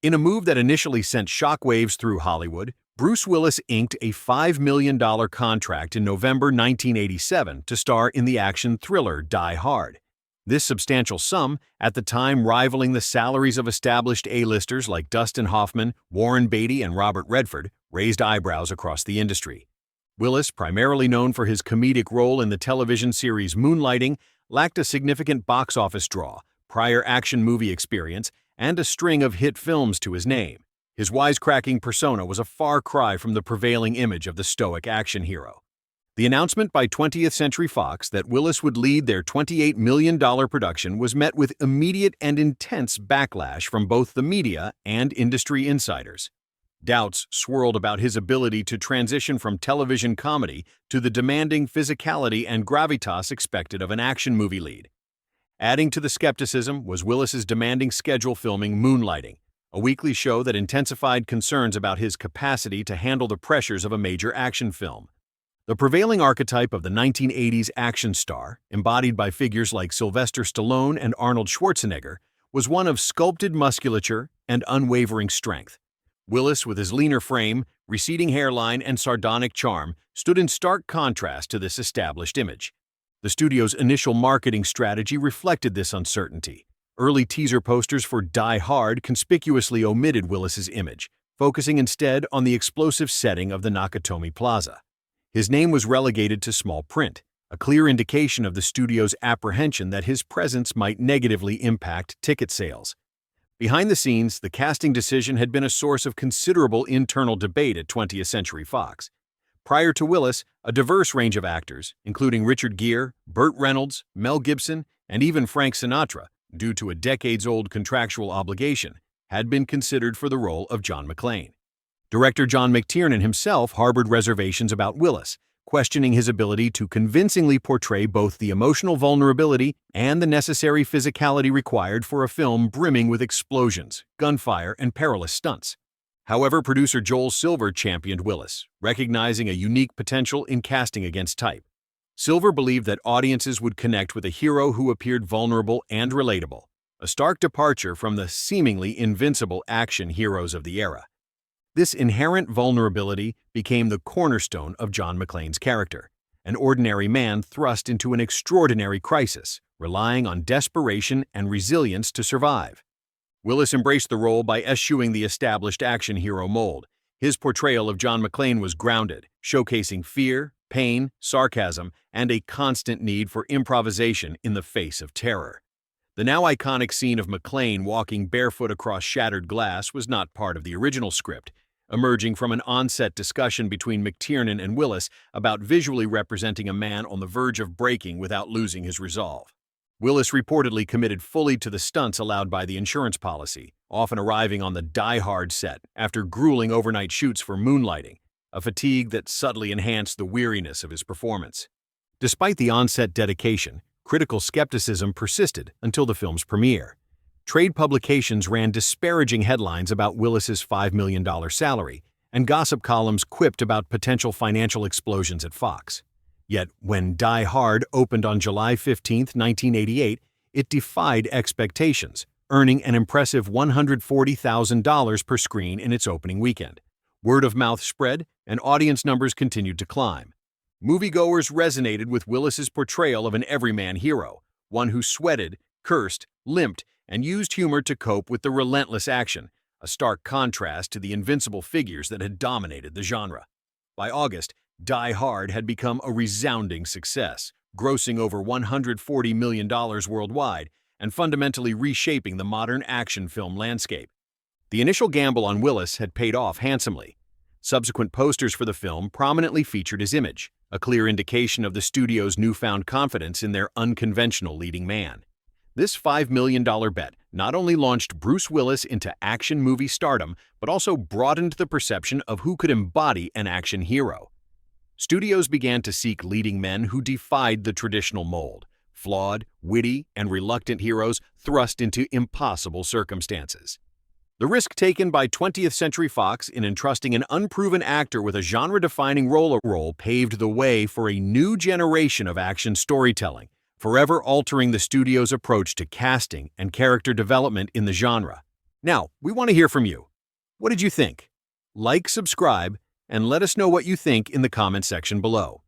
In a move that initially sent shockwaves through Hollywood, Bruce Willis inked a $5 million contract in November 1987 to star in the action thriller Die Hard. This substantial sum, at the time rivaling the salaries of established A-listers like Dustin Hoffman, Warren Beatty, and Robert Redford, raised eyebrows across the industry. Willis, primarily known for his comedic role in the television series Moonlighting, lacked a significant box office draw, prior action movie experience, and a string of hit films to his name. His wisecracking persona was a far cry from the prevailing image of the stoic action hero. The announcement by 20th Century Fox that Willis would lead their $28 million production was met with immediate and intense backlash from both the media and industry insiders. Doubts swirled about his ability to transition from television comedy to the demanding physicality and gravitas expected of an action movie lead. Adding to the skepticism was Willis's demanding schedule filming Moonlighting, a weekly show that intensified concerns about his capacity to handle the pressures of a major action film. The prevailing archetype of the 1980s action star, embodied by figures like Sylvester Stallone and Arnold Schwarzenegger, was one of sculpted musculature and unwavering strength. Willis, with his leaner frame, receding hairline, and sardonic charm, stood in stark contrast to this established image. The studio's initial marketing strategy reflected this uncertainty. Early teaser posters for Die Hard conspicuously omitted Willis's image, focusing instead on the explosive setting of the Nakatomi Plaza. His name was relegated to small print, a clear indication of the studio's apprehension that his presence might negatively impact ticket sales. Behind the scenes, the casting decision had been a source of considerable internal debate at 20th Century Fox. Prior to Willis, a diverse range of actors, including Richard Gere, Burt Reynolds, Mel Gibson, and even Frank Sinatra, due to a decades-old contractual obligation, had been considered for the role of John McClane. Director John McTiernan himself harbored reservations about Willis, questioning his ability to convincingly portray both the emotional vulnerability and the necessary physicality required for a film brimming with explosions, gunfire, and perilous stunts. However, producer Joel Silver championed Willis, recognizing a unique potential in casting against type. Silver believed that audiences would connect with a hero who appeared vulnerable and relatable, a stark departure from the seemingly invincible action heroes of the era. This inherent vulnerability became the cornerstone of John McClane's character, an ordinary man thrust into an extraordinary crisis, relying on desperation and resilience to survive. Willis embraced the role by eschewing the established action hero mold. His portrayal of John McClane was grounded, showcasing fear, pain, sarcasm, and a constant need for improvisation in the face of terror. The now iconic scene of McClane walking barefoot across shattered glass was not part of the original script, emerging from an on-set discussion between McTiernan and Willis about visually representing a man on the verge of breaking without losing his resolve. Willis reportedly committed fully to the stunts allowed by the insurance policy, often arriving on the Die Hard set after grueling overnight shoots for Moonlighting, a fatigue that subtly enhanced the weariness of his performance. Despite the on-set dedication, critical skepticism persisted until the film's premiere. Trade publications ran disparaging headlines about Willis's $5 million salary, and gossip columns quipped about potential financial explosions at Fox. Yet, when Die Hard opened on July 15, 1988, it defied expectations, earning an impressive $140,000 per screen in its opening weekend. Word of mouth spread, and audience numbers continued to climb. Moviegoers resonated with Willis's portrayal of an everyman hero, one who sweated, cursed, limped, and used humor to cope with the relentless action, a stark contrast to the invincible figures that had dominated the genre. By August, Die Hard had become a resounding success, grossing over $140 million worldwide and fundamentally reshaping the modern action film landscape. The initial gamble on Willis had paid off handsomely. Subsequent posters for the film prominently featured his image, a clear indication of the studio's newfound confidence in their unconventional leading man. This $5 million bet not only launched Bruce Willis into action movie stardom, but also broadened the perception of who could embody an action hero. Studios began to seek leading men who defied the traditional mold, flawed, witty, and reluctant heroes thrust into impossible circumstances. The risk taken by 20th Century Fox in entrusting an unproven actor with a genre-defining role paved the way for a new generation of action storytelling, forever altering the studio's approach to casting and character development in the genre. Now, we want to hear from you. What did you think? Like, subscribe, and let us know what you think in the comment section below.